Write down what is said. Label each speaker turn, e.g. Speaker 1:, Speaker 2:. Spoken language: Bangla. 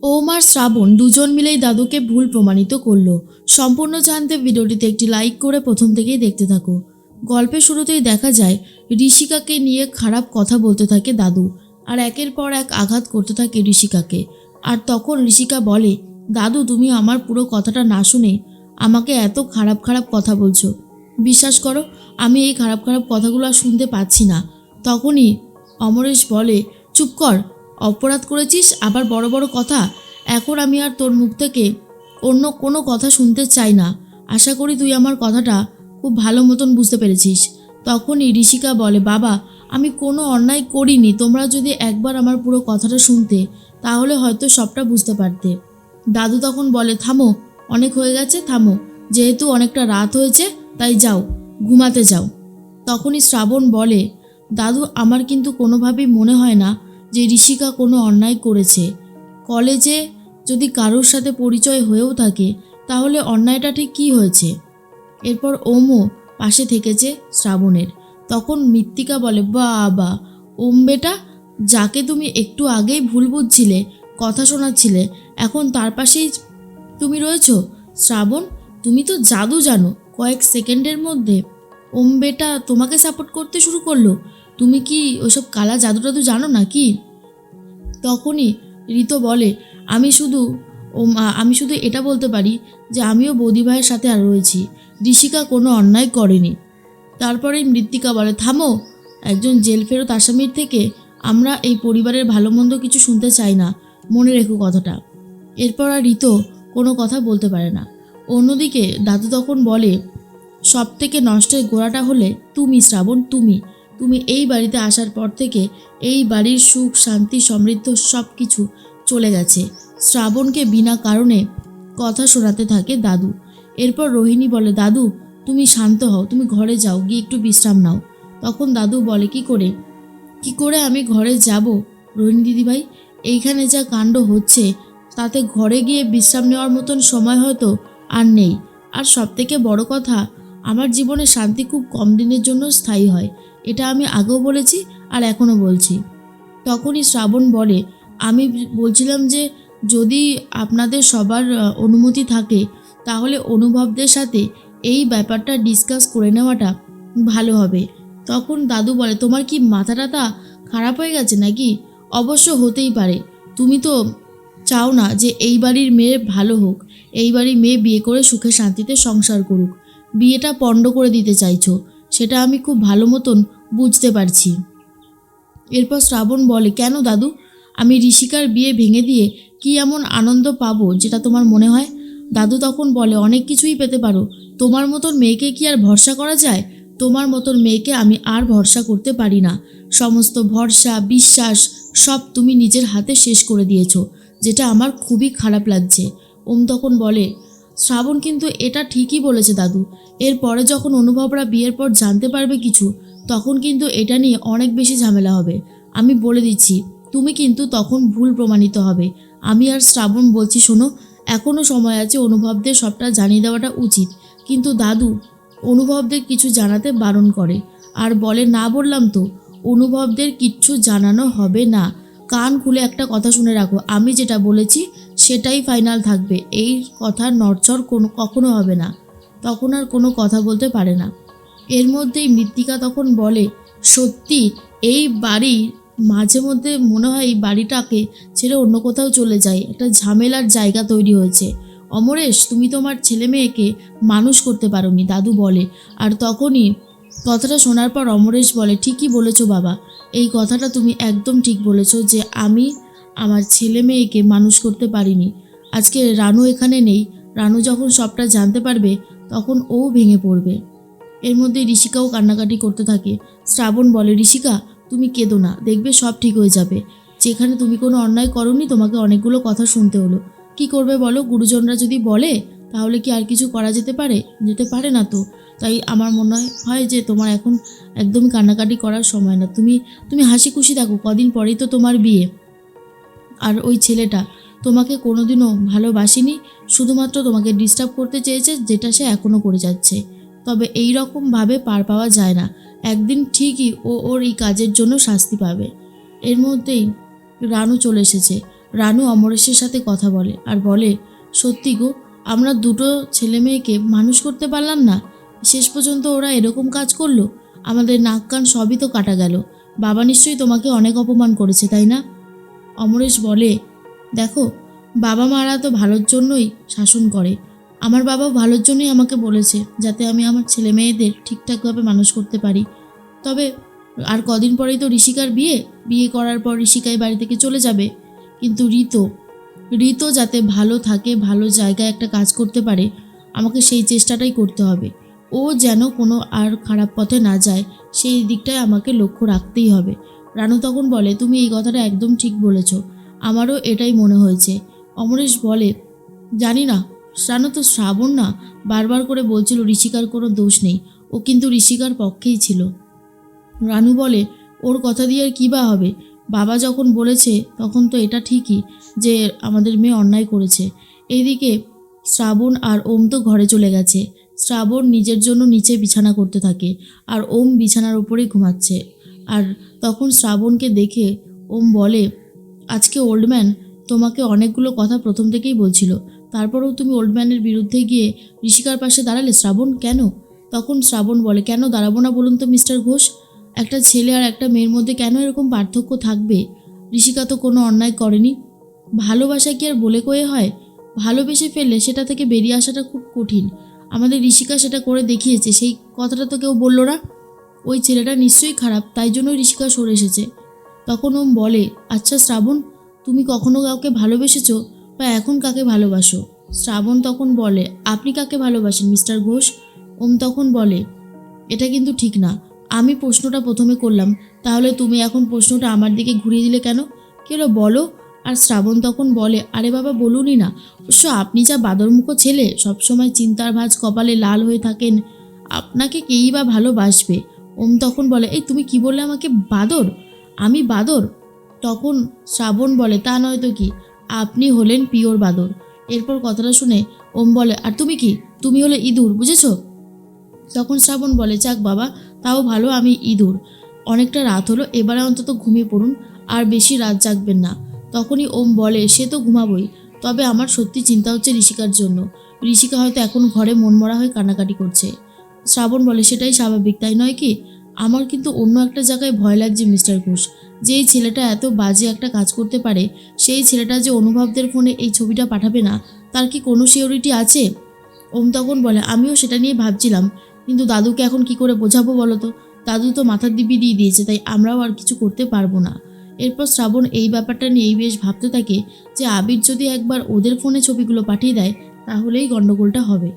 Speaker 1: ওম আর শ্রাবণ দুজন মিলেই দাদুকে ভুল প্রমাণিত করলো। সম্পূর্ণ জানতে ভিডিওটিতে একটি লাইক করে প্রথম থেকেই দেখতে থাকো। গল্পের শুরুতেই দেখা যায় ঋষিকাকে নিয়ে খারাপ কথা বলতে থাকে দাদু, আর একের পর এক আঘাত করতে থাকে ঋষিকাকে। আর তখন ঋষিকা বলে, দাদু তুমি আমার পুরো কথাটা না শুনে আমাকে এত খারাপ খারাপ কথা বলছো। বিশ্বাস করো, আমি এই খারাপ খারাপ কথাগুলো আর শুনতে পাচ্ছি না। তখনই অমরেশ বলে, চুপ কর, অপরাধ করেছিস আবার বড় বড় কথা। এখন আমি আর তোর মুখ থেকে অন্য কোনো কথা শুনতে চাই না। আশা করি তুই আমার কথাটা খুব ভালো মতন বুঝতে পেরেছিস। তখনই ঋষিকা বলে, বাবা আমি কোনো অন্যায় করিনি, তোমরা যদি একবার আমার পুরো কথাটা শুনতে তাহলে হয়তো সবটা বুঝতে পারতে। দাদু তখন বলে, থামো, অনেক হয়ে গেছে, থামো, যেহেতু অনেকটা রাত হয়েছে তাই যাও, ঘুমাতে যাও। তখনই শ্রাবণ বলে, দাদু আমার কিন্তু কোনোভাবেই মনে হয় না যে ঋষিকা কোনো অন্যায় করেছে। কলেজে যদি কারোর সাথে পরিচয় হয়েও থাকে তাহলে অন্যায়টা ঠিক কী হয়েছে? এরপর ওমও পাশে থেকেছে শ্রাবণের। তখন মৃত্তিকা বলে, বাবা ওম বেটা, যাকে তুমি একটু আগেই ভুল বুঝছিলে, কথা শোনাচ্ছিলে, এখন তার পাশেই তুমি রয়েছো। শ্রাবণ, তুমি তো জাদু জানো, কয়েক সেকেন্ডের মধ্যে ওম বেটা তোমাকে সাপোর্ট করতে শুরু করলো। তুমি কি ওইসব কালা জাদু টাদু জানো না কি? তখনই ঋতো বলে, আমি শুধু এটা বলতে পারি যে আমিও বৌদি ভাইয়ের সাথে আর রয়েছি, ঋষিকা কোনো অন্যায় করেনি। তারপরেই মৃত্তিকা বলে, থামো, একজন জেল ফেরত আসামির থেকে আমরা এই পরিবারের ভালো মন্দ কিছু শুনতে চাই না, মনে রেখো কথাটা। এরপর আর ঋতো কোনো কথা বলতে পারে না। অন্যদিকে দাদু তখন বলে, সব থেকে নষ্টের গোড়াটা হলে তুমি শ্রাবণ, তুমি এই বাড়িতে আসার পর থেকে এই বাড়ির সুখ শান্তি সমৃদ্ধ সব কিছু চলে গেছে। শ্রাবণকে বিনা কারণে কথা শোনাতে থাকে দাদু। এরপর রোহিণী বলে, দাদু তুমি শান্ত হও, তুমি ঘরে যাও, গিয়ে একটু বিশ্রাম নাও। তখন দাদু বলে, কি করে আমি ঘরে যাব রোহিণী দিদিভাই? এইখানে যা কাণ্ড হচ্ছে তাতে ঘরে গিয়ে বিশ্রাম নেওয়ার মতন সময় হয়তো আর নেই। আর সব থেকে বড় কথা, আমার জীবনে শান্তি খুব কম দিনের জন্য স্থায়ী হয়, এটা আমি আগেও বলেছি আর এখনও বলছি। তখনই শ্রাবণ বলে, আমি বলছিলাম যে যদি আপনাদের সবার অনুমতি থাকে তাহলে অনুভবদের সাথে এই ব্যাপারটা ডিসকাস করে নেওয়াটা ভালো হবে। তখন দাদু বলে, তোমার কি মাথা টাথা খারাপ হয়ে গেছে নাকি? অবশ্য হতেই পারে, তুমি তো চাও না যে এই বাড়ির মেয়ে ভালো হোক, এই বাড়ির মেয়ে বিয়ে করে সুখে শান্তিতে সংসার করুক, বিয়েটা পণ্ড করে দিতে চাইছো, সেটা আমি খুব ভালো মতন বুঝতে পারছি। এরপর শ্রাবণ বলে, কেন দাদু, আমি ঋষিকার বিয়ে ভেঙে দিয়ে কি এমন আনন্দ পাবো যেটা তোমার মনে হয়? দাদু তখন বলে, অনেক কিছুই পেতে পারো, তোমার মতন মেয়েকে কি আর ভরসা করা যায়? তোমার মতন মেয়েকে আমি আর ভরসা করতে পারি না। সমস্ত ভরসা বিশ্বাস সব তুমি নিজের হাতে শেষ করে দিয়েছো, যেটা আমার খুবই খারাপ লাগছে। ওম তখন বলে, শ্রাবণ কিন্তু এটা ঠিকই বলেছে দাদু, এরপরে যখন অনুভবরা বিয়ের পর জানতে পারবে কিছু, তখন কিন্তু এটা নিয়ে অনেক বেশি ঝামেলা হবে। আমি বলে দিচ্ছি, তুমি কিন্তু তখন ভুল প্রমাণিত হবে। আমি আর শ্রাবণ বলছি, শোনো, এখনও সময় আছে, অনুভবদের সবটা জানিয়ে দেওয়াটা উচিত। কিন্তু দাদু অনুভবদের কিছু জানাতে বারণ করে আর বলে, না বললাম তো, অনুভবদের কিচ্ছু জানানো হবে না। কান খুলে একটা কথা শুনে রাখো, আমি যেটা বলেছি সেটাই ফাইনাল থাকবে, এই কথা নড়চড় কখনো হবে না। তখন আর কোনো কথা বলতে পারে না। এর মধ্যেই মৃত্তিকা তখন বলে, সত্যি এই বাড়ি মাঝে মধ্যে মনে হয় এই বাড়িটাকে ছেড়ে অন্য কোথাও চলে যায়, একটা ঝামেলার জায়গা তৈরি হয়েছে। অমরেশ, তুমি তোমার ছেলে মেয়েকে মানুষ করতে পারোনি, দাদু বলে। আর তখনই কথাটা শোনার পর অমরেশ বলে, ঠিকই বলেছো বাবা, এই কথাটা তুমি একদম ঠিক বলেছো যে আমি আমার ছেলে মেয়েকে মানুষ করতে পারিনি। আজকে রানু এখানে নেই, রানু যখন সবটা জানতে পারবে তখন ও ভেঙে পড়বে। এর মধ্যে ঋষিকাও কান্নাকাটি করতে থাকে। শ্রাবণ বলে, ঋষিকা তুমি কেঁদো না, দেখবে সব ঠিক হয়ে যাবে। যেখানে তুমি কোনো অন্যায় করোনি তোমাকে অনেকগুলো কথা শুনতে হলো, কি করবে বলো? গুরুজনরা যদি বলে তাহলে কি আর কিছু করা যেতে পারে? যেতে পারে না তো। তাই আমার মনে হয় যে তোমার এখন একদমই কান্নাকাটি করার সময় না, তুমি হাসি খুশি থাকো, কদিন পরেই তো তোমার বিয়ে। আর ওই ছেলেটা তোমাকে কোনোদিনও ভালোবাসেনি, শুধুমাত্র তোমাকে ডিস্টার্ব করতে চেয়েছে, যেটা সে এখনও করে যাচ্ছে। তবে এই রকমভাবে পার পাওয়া যায় না, একদিন ঠিকই ও ওর এই কাজের জন্য শাস্তি পাবে। এর মধ্যেই রানু চলে এসেছে। রানু অমরেশের সাথে কথা বলে আর বলে, সত্যি গো, আমরা দুটো ছেলে মেয়েকে মানুষ করতে পারলাম না, শেষ পর্যন্ত ওরা এরকম কাজ করলো। আমাদের নাক কান সবই তো কাটা গেল। বাবা নিশ্চয়ই তোমাকে অনেক অপমান করেছে, তাই না? অমরেশ বলে, দেখো, বাবা মারা তো ভালোর জন্যই শাসন করে। আমার বাবাও ভালোর জন্যই আমাকে বলেছে যাতে আমি আমার ছেলে মেয়েদের ঠিকঠাকভাবে মানুষ করতে পারি। তবে আর কদিন পরেই তো ঋষিকার বিয়ে। বিয়ে করার পর ঋষিকাই বাড়ি থেকে চলে যাবে। কিন্তু ঋতো যাতে ভালো থাকে, ভালো জায়গায় একটা কাজ করতে পারে, আমাকে সেই চেষ্টাটাই করতে হবে। ও যেন কোনো আর খারাপ পথে না যায়, সেই দিকটায় আমাকে লক্ষ্য রাখতেই হবে। রানু তখন বলে, তুমি এই কথাটা একদম ঠিক বলেছ, আমারও এটাই মনে হয়েছে। অমরেশ বলে, জানি না, রানু তো শ্রাবণ না বারবার করে বলছিল ঋষিকার কোনো দোষ নেই, ও কিন্তু ঋষিকার পক্ষেই ছিল। রানু বলে, ওর কথা দিয়ে আর কী বা হবে? বাবা যখন বলেছে তখন তো এটা ঠিকই যে আমাদের মেয়ে অন্যায় করেছে। এইদিকে শ্রাবণ আর ওম তো ঘরে চলে গেছে। শ্রাবণ নিজের জন্য নিচে বিছানা করতে থাকে আর ওম বিছানার ওপরেই ঘুমাচ্ছে। আর তখন শ্রাবণকে দেখে ওম বলে, আজকে ওল্ডম্যান তোমাকে অনেকগুলো কথা প্রথম থেকেই বলছিল, তারপরেও তুমি ওল্ডম্যানের বিরুদ্ধে গিয়ে ঋষিকার পাশে দাঁড়ালে শ্রাবণ, কেন? তখন শ্রাবণ বলে, কেন দাঁড়াবো না বলুন তো মিস্টার ঘোষ? একটা ছেলে আর একটা মেয়ের মধ্যে কেন এরকম পার্থক্য থাকবে? ঋষিকা তো কোনো অন্যায় করেনি। ভালোবাসা কি আর বলে কয়ে হয়? ভালোবেসে ফেললে সেটা থেকে বেরিয়ে আসাটা খুব কঠিন। আমাদের ঋষিকা সেটা করে দেখিয়েছে, সেই কথাটা তো কেউ বললো না। ওই ছেলেটা নিশ্চয়ই খারাপ, তাই জন্যই ঋষিকা সরে এসেছে। তখন ওম বলে, আচ্ছা শ্রাবণ, তুমি কখনো কাউকে ভালোবেসেছো বা এখন কাকে ভালোবাসো? শ্রাবণ তখন বলে, আপনি কাকে ভালোবাসেন মিস্টার ঘোষ? ওম তখন বলে, এটা কিন্তু ঠিক না। আমি প্রশ্নটা প্রথমে করলাম, তাহলে তুমি এখন প্রশ্নটা আমার দিকে ঘুরিয়ে দিলে কেন? কি হলো বলো? আর শ্রাবণ তখন বলে, আরে বাবা বলুনই না। অবশ্য আপনি যা বাদরমুখো ছেলে, সবসময় চিন্তার ভাঁজ কপালে লাল হয়ে থাকেন, আপনাকে কেই বা ভালোবাসবে? ওম তখন বলে, এই তুমি কি বললে আমাকে বাদর? আমি বাদর? তখন শ্রাবণ বলে, তা নয় তো কি, আপনি হলেন পিওর বাদর। এরপর কথাটা শুনে ওম বলে, আর তুমি কি? তুমি হলে ইঁদুর, বুঝেছো? তখন শ্রাবণ বলে, যাক বাবা, তাও ভালো আমি ইঁদুর। অনেকটা রাত হলো, এবারে অন্তত ঘুমিয়ে পড়ুন, আর বেশি রাত জাগবেন না। তখনই ওম বলে, সে তো ঘুমাবই, তবে আমার সত্যি চিন্তা হচ্ছে ঋষিকার জন্য। ঋষিকা হয়তো এখন ঘরে মনমরা হয়ে কান্নাকাটি করছে। শ্রাবণ বলে, সেটাই স্বাভাবিক, তাই নয় কি? আমার কিন্তু অন্য একটা জায়গায় ভয় লাগছে মিস্টার ঘোষ। যেই ছেলেটা এত বাজে একটা কাজ করতে পারে, সেই ছেলেটা যে অনুভবদের ফোনে এই ছবিটা পাঠাবে না, তার কি কোনো সিওরিটি আছে? ওম তখন বলে, আমিও সেটা নিয়ে ভাবছিলাম, কিন্তু দাদুকে এখন কি করে বোঝাবো বলো তো? দাদু তো মাথার দিব্যি দিয়ে দিয়েছে, তাই আমরাও আর কিছু করতে পারবো না। এরপর শ্রাবণ এই ব্যাপারটা নিয়েই বেশ ভাবতে থাকে যে আবির যদি একবার ওদের ফোনে ছবিগুলো পাঠিয়ে দেয়, তাহলেই গণ্ডগোলটা হবে।